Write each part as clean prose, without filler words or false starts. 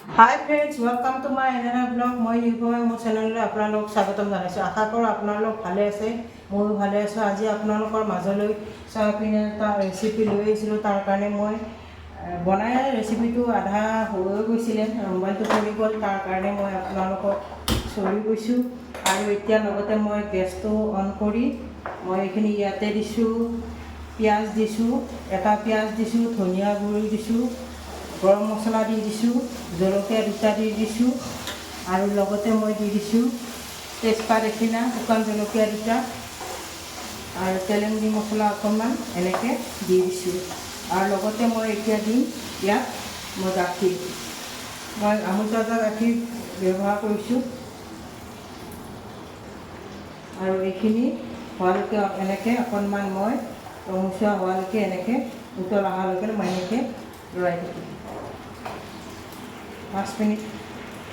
High friends, welcome to my another blog. মই নিৰুপমাই মোৰ চেনেললৈ আপোনালোকক স্বাগতম জনাইছোঁ। আশা কৰোঁ আপোনালোক ভালে আছে, ময়ো ভালে আছোঁ। আজি আপোনালোকৰ মাজলৈ চয়াবিন এটা ৰেচিপি লৈ আহিছিলোঁ। তাৰ কাৰণে মই বনাই ৰেচিপিটো আধা হৈ গৈছিলে, মোবাইলটো পৰি গ'ল। তাৰ কাৰণে মই আপোনালোকক চৰি গৈছোঁ। আৰু এতিয়া লগতে মই গেছটো অন কৰি মই এইখিনি ইয়াতে দিছোঁ। পিঁয়াজ দিছোঁ, এটা পিঁয়াজ দিছোঁ, ধনিয়া গুড়ি দিছোঁ, গৰম মছলা দি দিছোঁ, জলকীয়া দুটা দি দিছোঁ, আৰু লগতে মই দি দিছোঁ তেজপাত এখিলা, শুকান জলকীয়া দুটা, আৰু তেলেংগী মছলা অকণমান এনেকৈ দি দিছোঁ। আৰু লগতে মই এতিয়া দিম ইয়াত মই গাখীৰ, মই আমুল তাজা গাখীৰ ব্যৱহাৰ কৰিছোঁ। আৰু এইখিনি হোৱালৈকে এনেকৈ অকণমান মই ৰঙচুৱা হোৱালৈকে এনেকৈ উতল অহালৈকে মই এনেকৈ লৰাই থাকিম। 5 মিনিট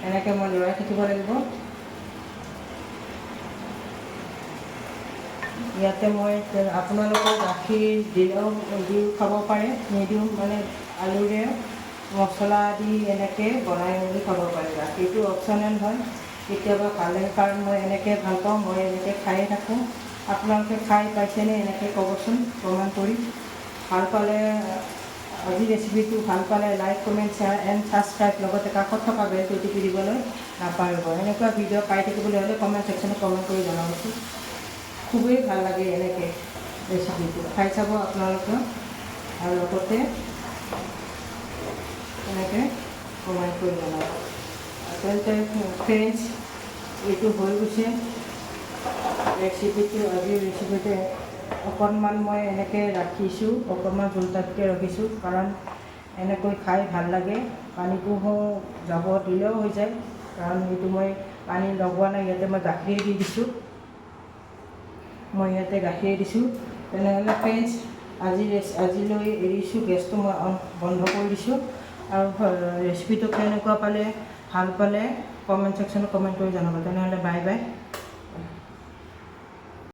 এনেকৈ মই লৰাই থাকিব লাগিব। ইয়াতে মই আপোনালোকৰ গাখীৰ দিলেও দিও খাব পাৰে, নিদিও মানে আলুৰে মছলা দি এনেকৈ বনাই মেলি খাব পাৰে। গাখীৰটো অপশ্যনেল হয়, কেতিয়াবা খালে কাৰণ মই এনেকৈ ভাল পাওঁ, মই এনেকৈ খায়ে থাকোঁ। আপোনালোকে খাই পাইছেনে এনেকৈ ক'বচোন কমেণ্ট কৰি। ভাল পালে আজি ৰেচিপিটো ভাল পালে like, comment, share and subscribe, লগতে কাষত থকা বেলটো টিপি দিবলৈ নাপাহৰিব। এনেকুৱা ভিডিঅ' পাই থাকিবলৈ হ'লে কমেণ্ট ছেকশ্যনত কমেণ্ট কৰি জনাবচোন। খুবেই ভাল লাগে এনেকৈ ৰেচিপিটো, খাই চাব আপোনালোকে। আৰু লগতে এনেকৈ কমেণ্ট কৰি জনাব। তেন্তে ফ্ৰেণ্ডছ, এইটো হৈ গৈছে ৰেচিপিটো। আজিৰ ৰেচিপিটো অকণমান মই এনেকৈ ৰাখিছোঁ, অকণমান জোলটাতকৈ ৰাখিছোঁ, কাৰণ এনেকৈ খাই ভাল লাগে। পানীটো যাব দিলেও হৈ যায়, কাৰণ এইটো মই পানী লগোৱা নাই, ইয়াতে মই গাখীৰ দি দিছোঁ। মই ইয়াতে গাখীৰ দিছোঁ। তেনেহ'লে ফ্ৰেণ্ডছ, আজিলৈ এৰিছোঁ, গেছটো মই বন্ধ কৰি দিছোঁ। আৰু ৰেচিপিটো কেনেকুৱা পালে, ভাল পালে কমেণ্ট ছেকশ্যনত কমেণ্ট কৰি জনাব। তেনেহ'লে বাই বাই।